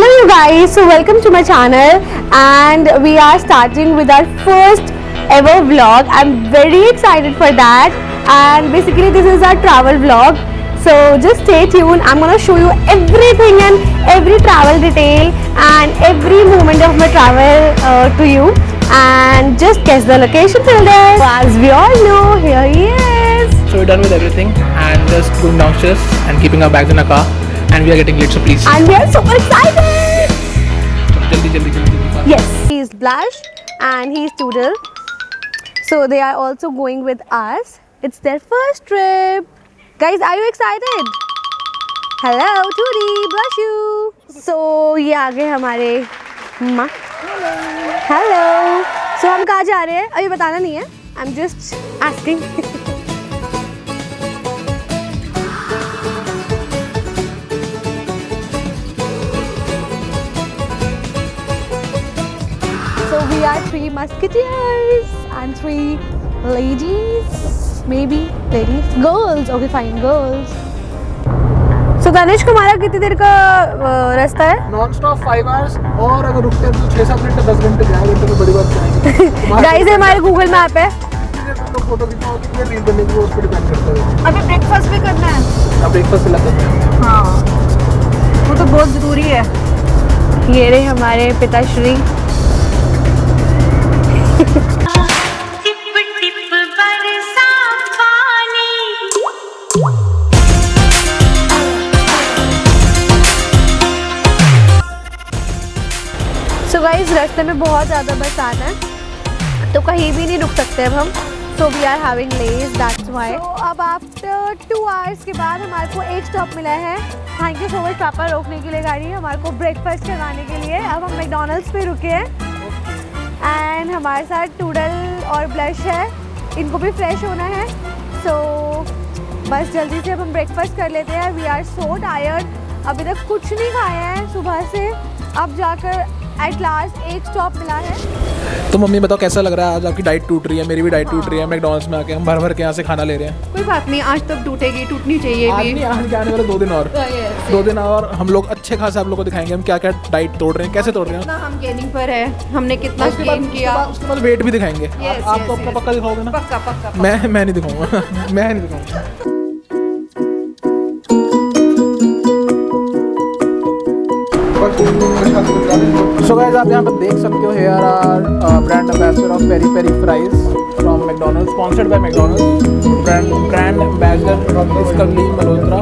you guys, so welcome to my channel and we are starting with our first ever vlog. I'm very excited for that and basically this is our travel vlog. So just stay tuned. I'm gonna show you everything and every travel detail and every moment of my travel to you, and just guess the location till there. So as we all know, here he is. So we're done with everything and just going downstairs and keeping our bags in our car, and we are getting late, so please. And we are super excited. Jaldi. Yes, he is Blush and he is Toodle. So they are also going with us. It's their first trip. Guys, are you excited? Hello, Toody, Blush you. So ये आ गए हमारे माँ. Hello. So हम कहाँ जा रहे हैं? अभी बताना नहीं है. I'm just asking. So we are 3 musketeers and 3 ladies, maybe ladies, girls. Okay, fine, girls. So Ganesh, हमारा कितनी देर का रास्ता है? नॉन स्टॉप 5 hours, और अगर रुकते हैं तो 6-7 घंटे 10 घंटे जाएंगे तो बड़ी बात नहीं। गाइस ये हमारे गूगल मैप है। तो फोटो कितना होती है रील बनने की वो उस पर डिपेंड करता है। अभी ब्रेकफास्ट भी करना है। अब ब्रेकफास्ट से लगता है। हाँ, वो तो बहुत जरूरी है। ये रहे हमारे पिताश्री। So guys, रास्ते में बहुत ज़्यादा बरसात है तो कहीं भी नहीं रुक सकते अब हम. So we are having lays, that's why. So अब after 2 hours के बाद हमारे को एक स्टॉप मिला है. थैंक यू सो मच पापा रोकने के लिए गाड़ी, हमारे को ब्रेकफास्ट करवाने के लिए. अब हम मैकडॉनल्ड्स पे रुके हैं एंड हमारे साथ टूडल और ब्लश है, इनको भी फ्रेश होना है. So बस जल्दी से अब हम ब्रेकफास्ट कर लेते हैं. वी आर सो टायर्ड, अभी तक कुछ नहीं खाया है सुबह से. अब जाकर एट लास्ट एक स्टॉप मिला है. तो मम्मी बताओ कैसा लग रहा है? आज आपकी डाइट टूट रही है, मेरी भी डाइट टूट रही है. मैकडॉनल्ड्स में आके हम भर भर के यहाँ से खाना ले रहे हैं. कोई बात नहीं, आज तक टूटेगी, टूटनी चाहिए आज भी. नहीं, आज के आने वाले 2 दिन और 2 दिन और हम लोग अच्छे खासे आप लोगों को दिखाएंगे हम क्या क्या डाइट तोड़ रहे हैं, कैसे तोड़ रहे हैं. कितना हम गेनिंग पर है, हमने कितना गेन किया. उसके बाद वेट भी दिखाएंगे. आपको अपना पक्का दिखाओगे ना? पक्का पक्का. मैं नहीं दिखाऊंगा. मैं नहीं दिखाऊंगा. So guys, आप यहाँ पर देख सकते हो, here are brand ambassador of Peri Peri fries from McDonald's, sponsored by McDonald's. Brand ambassador from Miss Kavli Malhotra.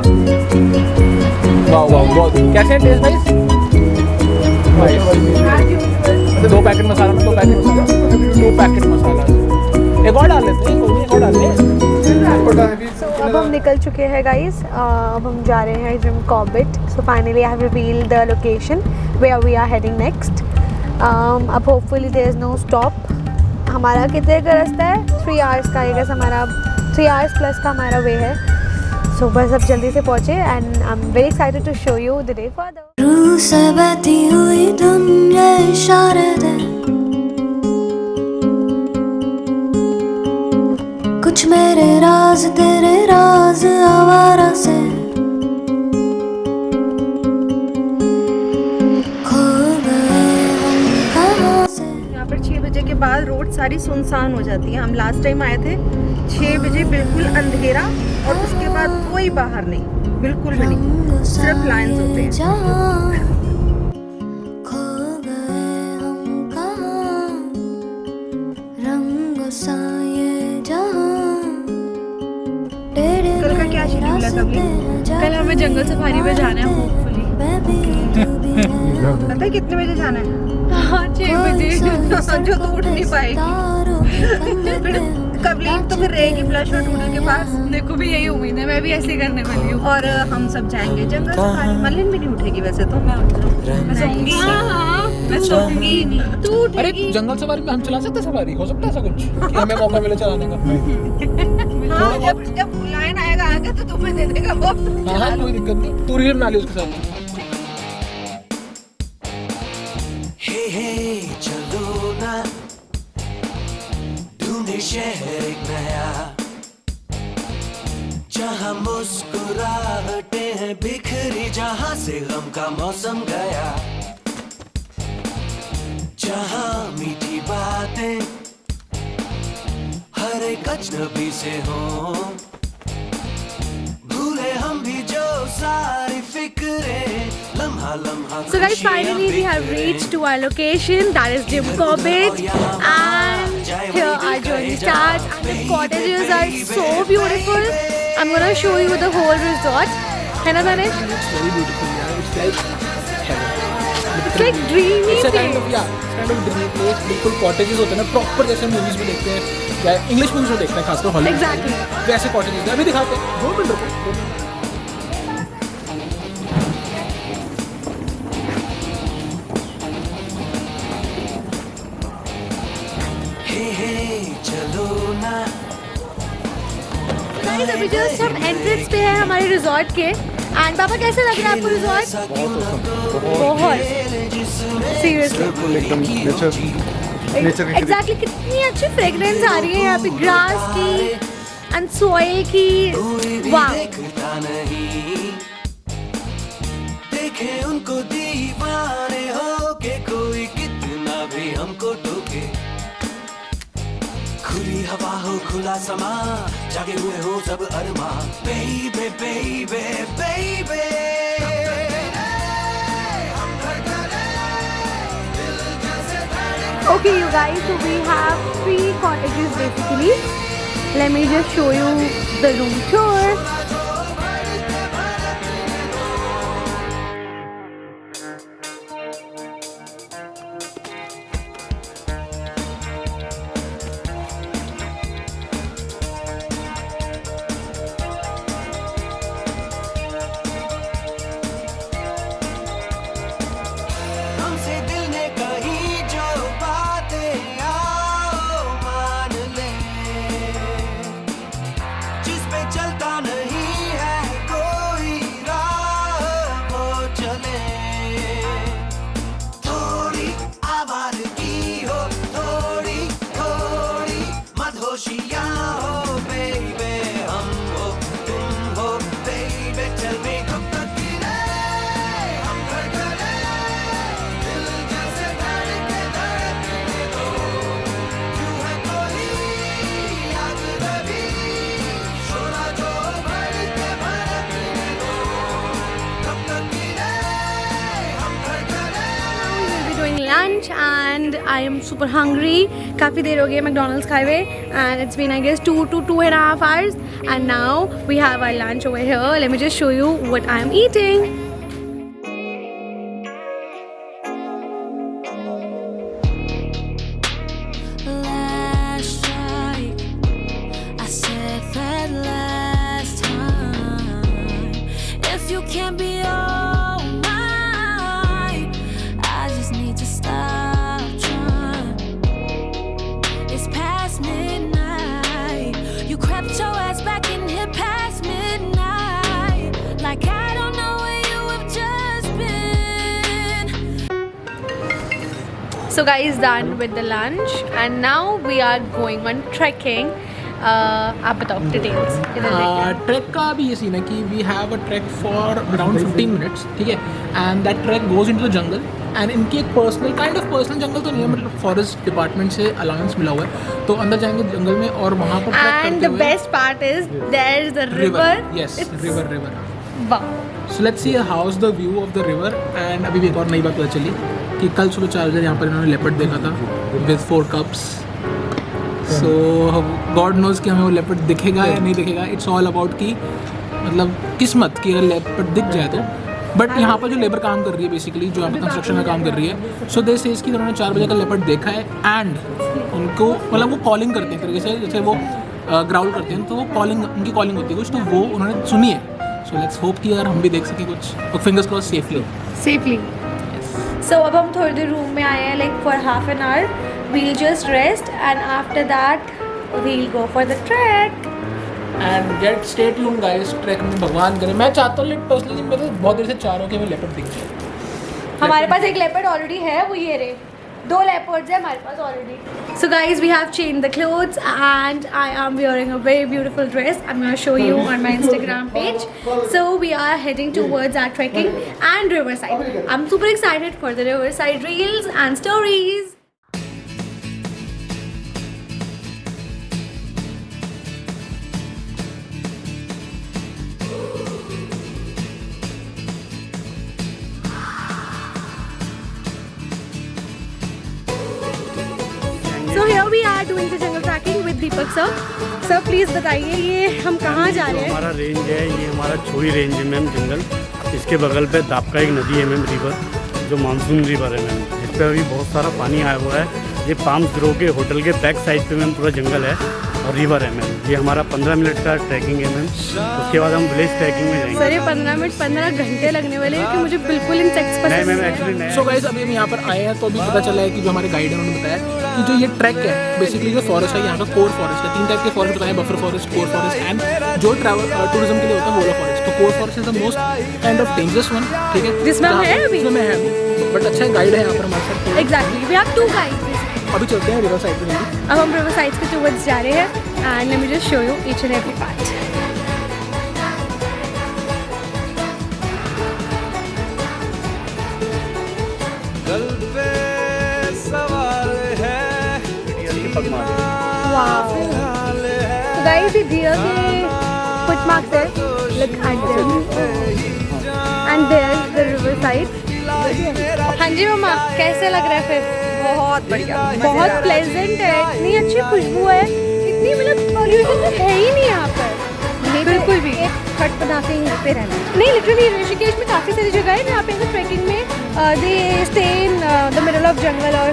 Wow, बहुत कैसे हैं टेस्ट वाइज? 2 पैकेट मसाला में 2 पैकेट मसाला. एक और डाल लेते हैं, एक और डाल लें. अब हम निकल चुके हैं गाइस. अब हम जा रहे हैं Jim Corbett. So finally I have revealed the location where we are heading next. अब hopefully there is no stop. हमारा कितने का रास्ता है? 3 hours का. आई गेस हमारा 3 hours प्लस का हमारा वे है. सो बस अब जल्दी से पहुँचे and I am very excited to show you the day further. रूह से बहती हुई दुनिया इशारे दे, कुछ मेरे राज तेरे राज आवारा से खो गए हम कहाँ से. यहाँ पर 6 बजे के बाद रोड सारी सुनसान हो जाती है. हम लास्ट टाइम आए थे 6 बजे, बिल्कुल अंधेरा और उसके बाद कोई बाहर नहीं, बिल्कुल भी नहीं, सिर्फ लाइन्स होते हैं. खो गए हम कहाँ, रंग सा ये जहाँ. कल का क्या शेड्यूल है कभी? कल हमें जंगल सफारी पे जाना है होपफुली. पता है कितने बजे जाना है? 6 बजे. जो तो उठ नहीं पाएगी. कबली तो फिर रहेगी ब्लश और टूडल के पास. देखो भी यही उम्मीद है, मैं भी ऐसे करने वाली हूँ. और हम सब जाएंगे जंगल सफारी. मलिन भी नहीं उठेगी वैसे तो. मैं सोऊंगी. मैं सोऊंगी ही नहीं. तू उठेगी. अरे जंगल सफारी में हम चला सकते हैं? सफारी हो सकता है ऐसा कुछ कि हमें मौका मिले चलाने का? हाँ, जब लाइन आएगा आगे तो तुम्हें दे देगा वो. हाँ, कोई दिक्कत नहीं. तू रील बना ली उसके साथ. हे चलो ना ढूंढे शहर एक नया, जहाँ मुस्कुराहटे हैं बिखरी, जहाँ से गम का मौसम गया. जहाँ मीठी बातें हर एक अजनबी से हो, भूले हम भी जो सारी फिक्रें, लम्हा लम्हा So guys, finally we have reached to our location, that is Jim Corbett, and here our journey starts. And the cottages are so beautiful. I'm gonna show you the whole resort. है ना Danish? It's very beautiful, yeah. It's like heaven. It's like dreamy It's a kind place. of, yeah, it's kind of dreamy place. बिल्कुल cottages होते हैं ना, proper जैसे movies में देखते हैं, या English movies में देखते हैं, खासकर Hollywood. Exactly. वैसे cottages हैं, अभी दिखाते हैं. 2 मिनट रुको. हे चलो ना, Guys, अभी जस्ट हम एंट्रेंस पे हैं हमारे रिजॉर्ट के. एंड पापा कैसे लग रहा है आपको रिजॉर्ट? बहुत सीरियसली एग्जैक्टली. कितनी अच्छी फ्रेग्रेंस आ रही है यहाँ पे ग्रास की एंड सॉइल की. वाह. देखता नहीं, देखे उनको दीवाने हो के कोई कितना भी हमको टोके, खुली हवा हो खुला समा, जागे हुए हो सब अरमा, बेबे बेबे बेबे. Okay, you guys, so we have 3 cottages basically. Let me just show you the room tour. हमसे दिल ने कही जो बातें आओ मान ले, जिस पे चलता नहीं है कोई राह वो चले, थोड़ी आवारगी हो, थोड़ी थोड़ी मदहोशियाँ हो, बेबे हम हो तुम हो, बेबे चल बे कब तक गिरे हम धड़कने, दिल जैसे धड़के धड़कने दो, क्यों है कोई अजनबी, शोला जो भड़के भड़कने दो, कब तक गिरे हम धड़कने. We will be doing lunch and I am super hungry. काफ़ी देर हो गई है मैकडोनल्ड्स खाए हुए and it's been I guess 2 to 2.5 hours and now we have our lunch over here. Let me just show you what I am eating. Last strike, I said that last time. If you can't be all mine, I just need to stop trying. It's past midnight. You crept your ass back in here past midnight. Like I don't know where you have just been. So guys, done with the lunch and now we are going on trekking. आप बताओ details. Track का भी ये scene है कि we have a trek for around 15 minutes, ठीक है. And that trek goes into the jungle and इनकी एक personal kind of personal jungle तो नहीं है, मतलब फॉरेस्ट डिपार्टमेंट से अलाउंस मिला हुआ है, तो अंदर जाएंगे जंगल में और वहाँ पर ट्रैक And करते the हुए best part is there is the river. Yes It's- river. Wow. So let's see how is the view of the river. And अभी भी एक और नई बात पता चली कि कल सुबह 4 बजे यहाँ पर इन्होंने लेपर्ड देखा था with 4 cups. So God knows कि हमें वो लेपर्ड दिखेगा या नहीं दिखेगा. इट्स ऑल अबाउट कि मतलब किस्मत कि अगर लेपर्ड दिख जाए तो. बट यहाँ पर जो लेबर काम कर रही है बेसिकली, जो यहाँ पर कंस्ट्रक्शन में काम कर रही है, सो दे सेज कि उन्होंने 4 बजे का लेपर्ड देखा है एंड उनको मतलब वो कॉलिंग करते हैं तरीके से, जैसे वो ग्राउल करते हैं तो वो कॉलिंग, उनकी कॉलिंग होती है कुछ, तो वो उन्होंने सुनी है. सो लेट्स होप कि यार हम भी देख सकें कुछ, और fingers cross safely. Safely. So अब हम थोड़ी देर रूम में आए हैं like for half an hour. We'll just rest and after that we'll go for the trek. And get stay tuned guys. Trek में भगवान करे, मैं चाहता हूँ पर्सनली मैं तो बहुत देर से चाह रहा हूँ कि मैं लेपर्ड दिख जाए. हमारे पास एक leopard already है, वो ये रहे. 2 leopards है हमारे पास already. So guys, we have changed the clothes and I am wearing a very beautiful dress. I'm going to show you on my Instagram page. So we are heading towards our trekking and riverside. I'm super excited for the riverside reels and stories. doing the jungle tracking with Deepak sir. Sir, please बताइए ये हम कहाँ जा रहे हैं? हमारा range है, ये हमारा छोरी रेंज है मैम जंगल। इसके बगल पे दापका एक नदी है मैम, रिवर, जो मानसून रिवर है मैम, जिस पे अभी बहुत सारा पानी आया हुआ है। ये पाम्स ग्रो के होटल के बैक साइड पे मैम पूरा जंगल है और रिवर है मैम। ये हमारा 15 मिनट का ट्रैकिंग है मैम। उसके बाद हम विलेज ट्रैकिंग में जाएंगे। सर ये 15 मिनट 15 घंटे लगने वाले हैं कि मुझे बिल्कुल इंसेक्ट्स पसंद नहीं मैम, नहीं एक्चुअली नहीं। सो गाइस अभी हम यहाँ पर आए हैं तो अभी पता चला है कि जो हमारे गाइड है उन्होंने बताया कि जो ये ट्रैक है बेसिकली जो फॉरेस्ट है यहाँ का कोर फॉरेस्ट है। 3 टाइप के फॉरेस्ट बताए, buffer forest, core forest and जो ट्रैवल टूरिज्म के लिए होता है वोला फॉरेस्ट। तो core forest is the most kind of dangerous one, ठीक है, जिसमें हम हैं अभी। जिसमें है अभी, बट अच्छा गाइड है यहाँ पर हमारे साथ। Exactly, we have 2 guides. अभी चलते हैं रिवर साइड पे जल्दी। अब हम रिवर साइड्स के टूवर्ड्स जा रहे हैं and let me just show you each and every part. दिल पे सवाल है, वाओ, तो गाइस ये डियर के फुटमार्क्स है, look at them and there the river side. हाँ जी मम्मा, कैसे लग रहा है फिर? बहुत बढ़िया, बहुत प्लेजेंट है, इतनी अच्छी खुशबू है, इतनी मतलब पॉल्यूशन तो है ही नहीं यहाँ पर बिल्कुल भी। खट बना के यहीं पे रहना। नहीं लिटरली ऋषिकेश में काफ़ी सारी जगह है जहाँ पे ट्रैकिंग में they stay in the middle of jungle और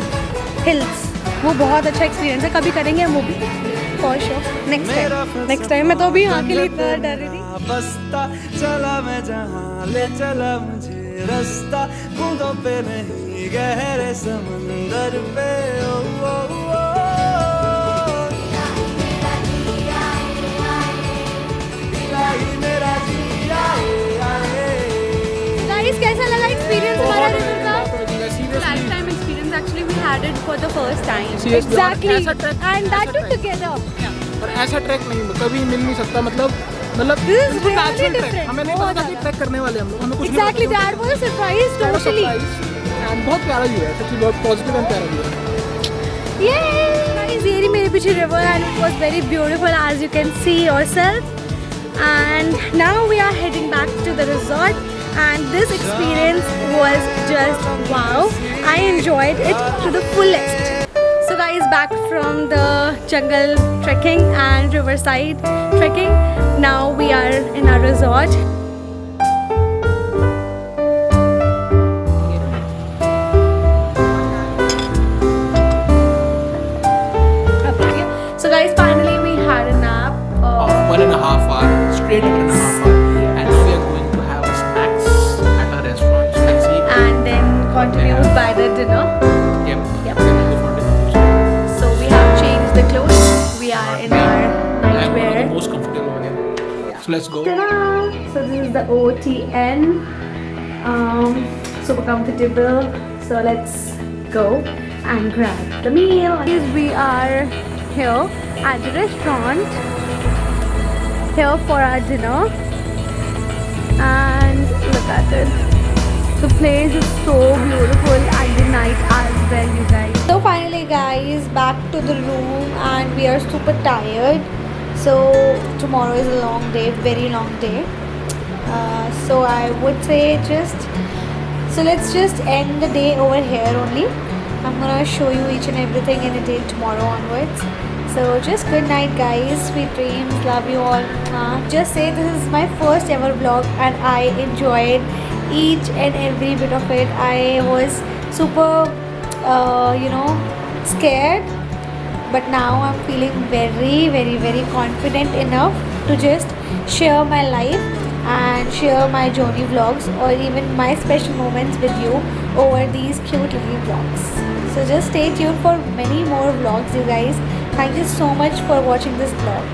हिल्स। वो बहुत अच्छा एक्सपीरियंस है, कभी करेंगे हम वो भी फॉर श्योर नेक्स्ट टाइम। मैं तो अभी यहाँ के लिए इतना डर रही थी। बसता चला मैं जहाँ ले चला मुझे रास्ता, बूंदों पे नहीं गहरे समंदर पे। ओ, ओ, ओ, मेरा जिया गाइस कैसा लगा एक्सपीरियंस हमारा रिवर का? Lifetime experience actually we had it for the first time. Exactly and that too together. और ऐसा ट्रैक नहीं कभी मिल नहीं सकता, मतलब This is really natural track. different, हमें नहीं बहुत पता था कि ट्रैक करने वाले हम लोग, हमें कुछ नहीं एग्जैक्टली पता था। That was a surprise totally. And बहुत प्यारा व्यू है, सच्ची बहुत पॉजिटिव एंड प्यारा व्यू है। ये गाइस ये रही मेरे पीछे river and it was very beautiful as you can see yourself. And now we are heading back to the resort and this experience was just wow. I enjoyed it to the fullest. So guys, back from the jungle trekking and riverside trekking, now we are in our resort. So guys, finally we had a nap. 1.5 hour, straight 1.5 hour, and now we are going to have snacks at a restaurant. So let's see. And then continued by the dinner. Yep. Yep. Then we'll go for dinner. So we have changed the clothes. We are in our I'm one of the nightwear. most comfortable over here. So let's go. Ta-da! So this is the OTN. Super comfortable. So let's go and grab the meal. We are here at the restaurant. Here for our dinner. And look at it. The place is so beautiful and the night as well, you guys. So finally guys, back to the room and we are super tired. So tomorrow is a long day, very long day. So I would say let's just end the day over here only. I'm gonna show you each and everything in detail tomorrow onwards. So just good night guys, sweet dreams, love you all. Just say this is my first ever vlog and I enjoyed each and every bit of it. I was super scared, but now I'm feeling very very very confident enough to just share my life and share my journey vlogs or even my special moments with you over these cute little vlogs. So just stay tuned for many more vlogs, you guys. Thank you so much for watching this vlog.